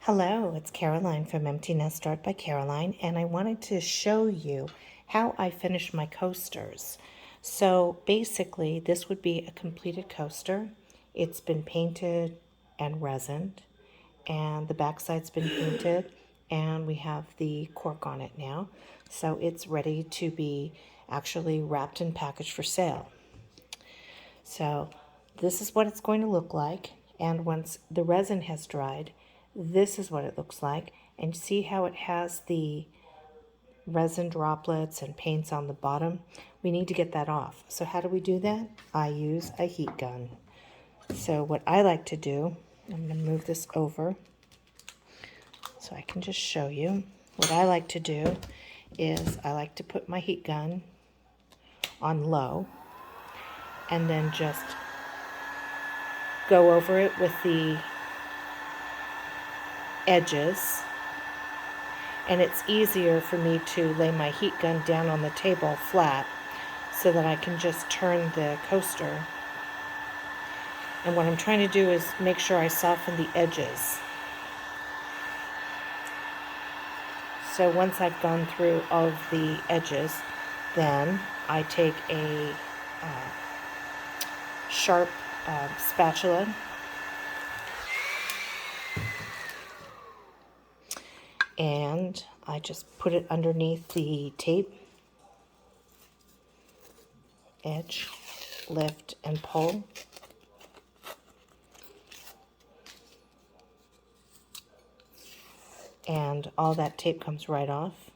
Hello, it's Caroline from Empty Nest Art by Caroline, and I wanted to show you how I finish my coasters. So basically, this would be a completed coaster. It's been painted and resined, and the backside's been painted, and we have the cork on it now. So it's ready to be actually wrapped and packaged for sale. So this is what it's going to look like, and once the resin has dried, this is what it looks like. And see how it has the resin droplets and paints on the bottom? We need to get that off. So how do we do that? I use a heat gun. So what I like to do, I'm going to move this over so I can just show you. What I like to do is I like to put my heat gun on low and then just go over it with the edges, and it's easier for me to lay my heat gun down on the table flat so that I can just turn the coaster. And what I'm trying to do is make sure I soften the edges. So once I've gone through all of the edges, then I take a sharp spatula and I just put it underneath the tape, edge, lift, and pull. And all that tape comes right off,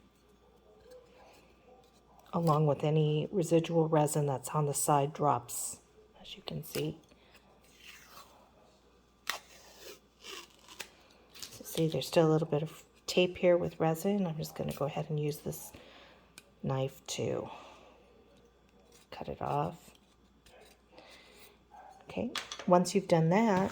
along with any residual resin that's on the side drops, as you can see. So see, there's still a little bit of tape here with resin. I'm just going to go ahead and use this knife to cut it off. Okay, once you've done that,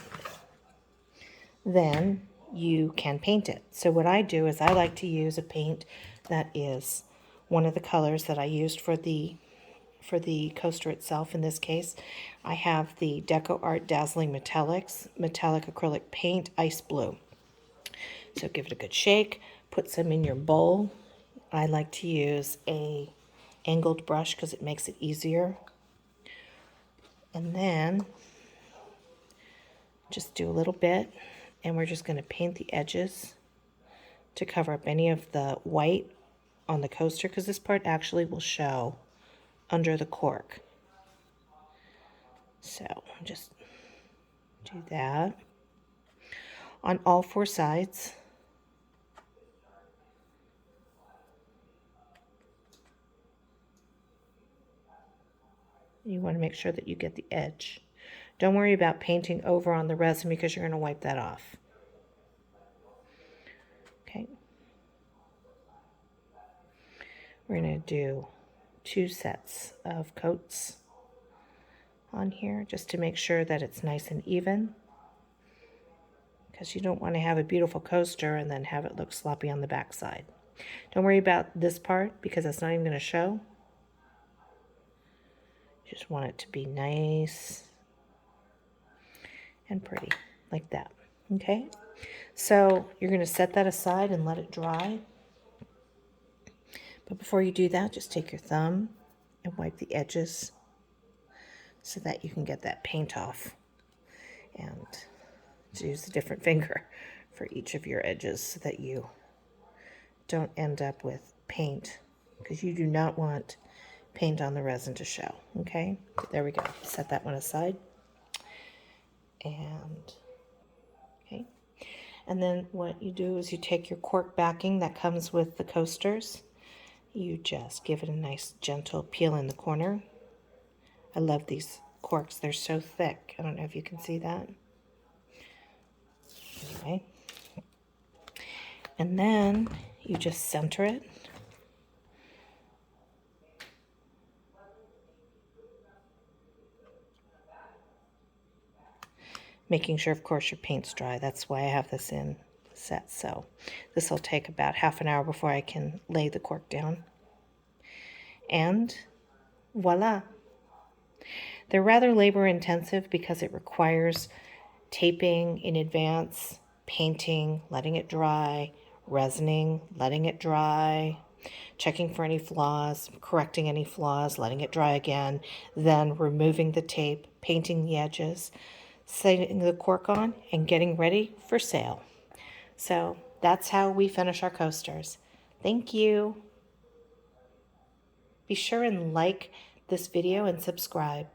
then you can paint it. So what I do is I like to use a paint that is one of the colors that I used for the coaster itself. In this case, I have the Deco Art Dazzling Metallics Metallic Acrylic Paint Ice Blue. So give it a good shake, put some in your bowl. I like to use a angled brush because it makes it easier. And then just do a little bit, and we're just going to paint the edges to cover up any of the white on the coaster, because this part actually will show under the cork. So just do that on all four sides. You want to make sure that you get the edge. Don't worry about painting over on the resin because you're going to wipe that off. Okay. We're going to do 2 sets of coats on here just to make sure that it's nice and even, because you don't want to have a beautiful coaster and then have it look sloppy on the back side. Don't worry about this part because it's not even going to show. You just want it to be nice and pretty like that. Okay, so you're going to set that aside and let it dry. But before you do that, just take your thumb and wipe the edges so that you can get that paint off, and use a different finger for each of your edges so that you don't end up with paint, because you do not want paint on the resin to show. Okay, there we go. Set that one aside. And okay, and then what you do is you take your cork backing that comes with the coasters. You just give it a nice gentle peel in the corner. I love these corks. They're so thick. I don't know if you can see that. Anyway. And then you just center it. Making sure, of course, your paint's dry. That's why I have this in set. So this will take about half an hour before I can lay the cork down. And voila. They're rather labor intensive because it requires taping in advance, painting, letting it dry, resining, letting it dry, checking for any flaws, correcting any flaws, letting it dry again, then removing the tape, painting the edges, setting the cork on, and getting ready for sale. So that's how we finish our coasters. Thank you. Be sure and like this video and subscribe.